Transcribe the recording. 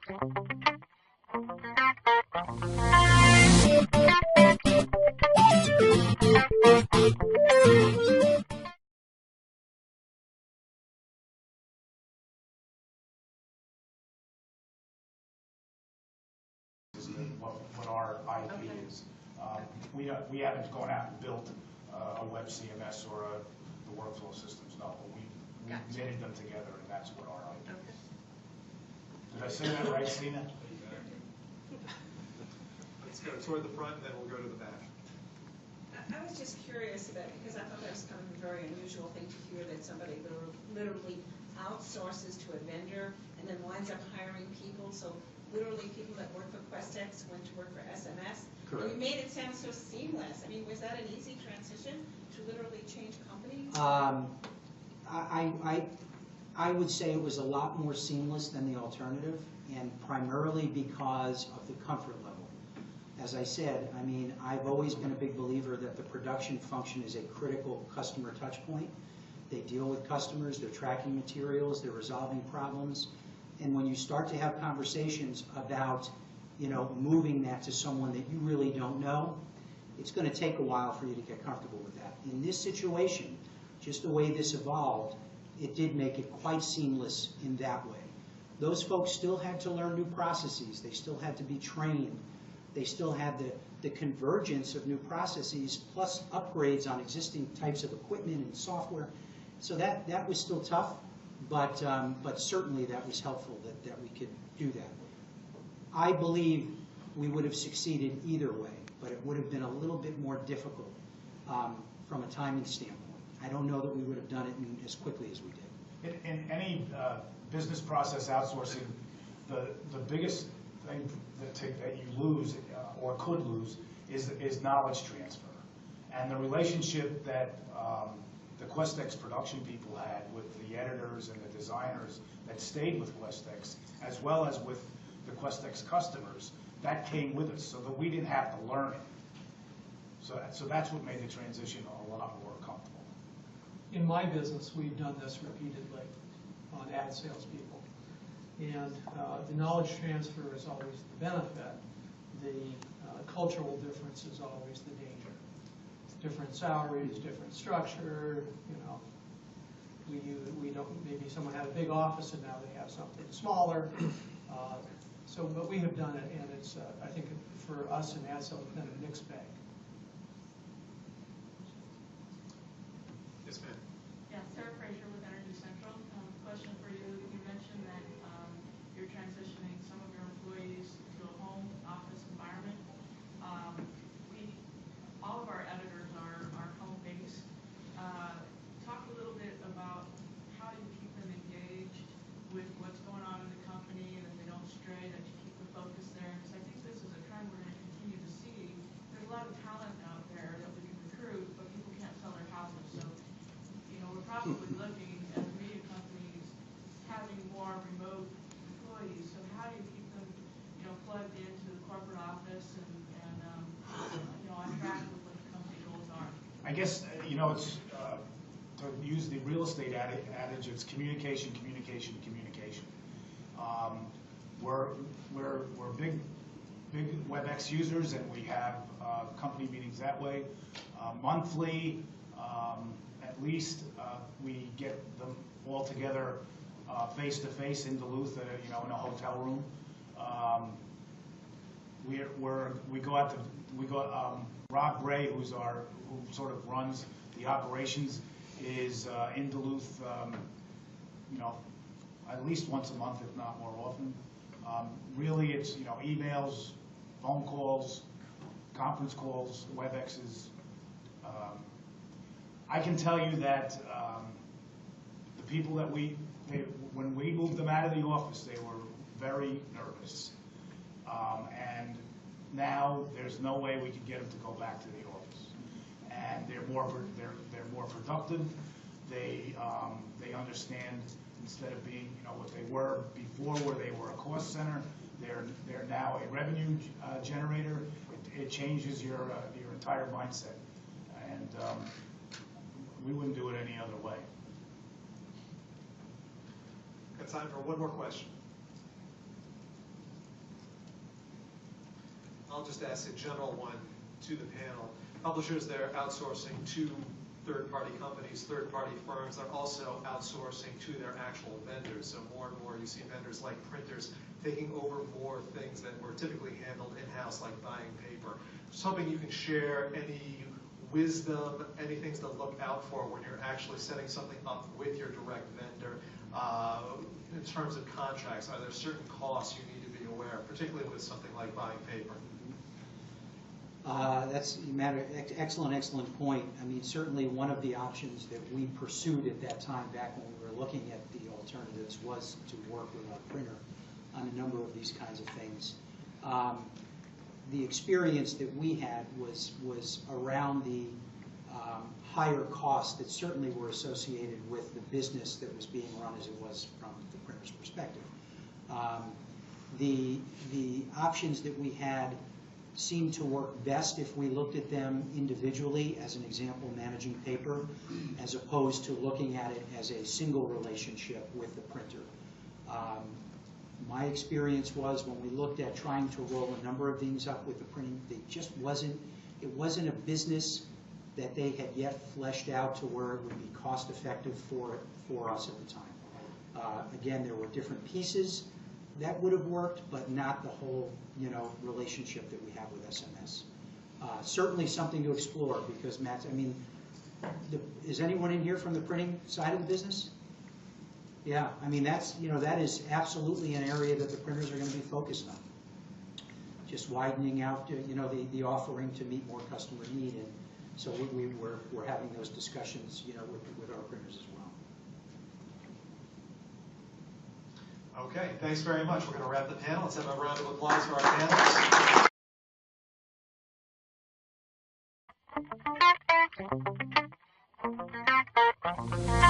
What our IP is. We haven't gone out and built a web CMS or the workflow systems, no, but we knitted them together, and that's what our IP is. Did I say that right, Sina? Let's go toward the front, and then we'll go to the back. I was just curious about, because I thought that was kind of a very unusual thing to hear, that somebody literally outsources to a vendor and then winds up hiring people. So literally people that work for Questex went to work for SMS. Correct. And you made it sound so seamless. I mean, was that an easy transition to literally change companies? I would say it was a lot more seamless than the alternative, and primarily because of the comfort level. As I said, I mean, I've always been a big believer that the production function is a critical customer touch point. They deal with customers, they're tracking materials, they're resolving problems. And when you start to have conversations about, you know, moving that to someone that you really don't know, it's going to take a while for you to get comfortable with that. In this situation, just the way this evolved, it did make it quite seamless in that way. Those folks still had to learn new processes. They still had to be trained. They still had the convergence of new processes plus upgrades on existing types of equipment and software. So that was still tough, but certainly that was helpful that we could do that. I believe we would have succeeded either way, but it would have been a little bit more difficult from a timing standpoint. I don't know that we would have done it as quickly as we did. In any business process outsourcing, the biggest thing that you lose or could lose is knowledge transfer. And the relationship that the Questex production people had with the editors and the designers that stayed with Questex, as well as with the Questex customers, that came with us, so that we didn't have to learn it. So that's what made the transition a lot more comfortable. In my business, we've done this repeatedly on ad salespeople. And the knowledge transfer is always the benefit. The cultural difference is always the danger. Different salaries, different structure, you know. We don't, maybe someone had a big office and now they have something smaller. But we have done it, and it's, I think for us in ad sales, it's been a mixed bag. Yes, ma'am. Yeah, Sarah Fraser with Energy Central. Question for you. You mentioned that you're transitioning some of your employees to a home office environment. All of our editors are home-based. Talk a little bit about how you keep them engaged with what's going on in the company, and that they don't stray, that you keep the focus there. Because I think this is a trend we're going to continue to see. There's a lot of talent out there that we can recruit, but people can't sell their houses. So, you know, we're probably looking at media companies having more remote employees. So how do you keep them, you know, plugged into the corporate office and you know, on track with what the company goals are? I guess, you know, it's, to use the real estate adage, it's communication, communication, communication. We're big WebEx users, and we have company meetings that way. Monthly, at least, we get them all together face to face in Duluth, you know, in a hotel room. Rob Gray, who sort of runs the operations, is in Duluth, you know, at least once a month, if not more often. Really, it's, you know, emails, phone calls, conference calls, WebExes. I can tell you that the people that when we moved them out of the office, they were very nervous. And now there's no way we can get them to go back to the office. And they're more productive. They understand, instead of being, you know, what they were before, where they were a cost center, they're now a revenue generator. It changes your entire mindset, and we wouldn't do it any other way. Got time for one more question. I'll just ask a general one to the panel. Publishers, they're outsourcing to third-party companies, third-party firms. They're also outsourcing to their actual vendors. So more and more you see vendors like printers taking over more things that were typically handled in-house, like buying paper. Just hoping you can share any wisdom, any things to look out for when you're actually setting something up with your direct vendor. In terms of contracts, are there certain costs you need to be aware of, particularly with something like buying paper? That's excellent point. I mean, certainly one of the options that we pursued at that time, back when we were looking at the alternatives, was to work with our printer on a number of these kinds of things. The experience that we had was around the higher costs that certainly were associated with the business that was being run as it was from the printer's perspective. The options that we had seemed to work best if we looked at them individually, as an example, managing paper, as opposed to looking at it as a single relationship with the printer. My experience was, when we looked at trying to roll a number of things up with the printing, it wasn't a business that they had yet fleshed out to where it would be cost effective for us at the time. Again, there were different pieces that would have worked, but not the whole, relationship that we have with SMS. Certainly something to explore, because Matt, I mean, is anyone in here from the printing side of the business? Yeah, I mean, that's, that is absolutely an area that the printers are going to be focused on. Just widening out, the offering to meet more customer need, and so we're having those discussions, with our printers as well. Okay, thanks very much. We're going to wrap the panel. Let's have a round of applause for our panelists.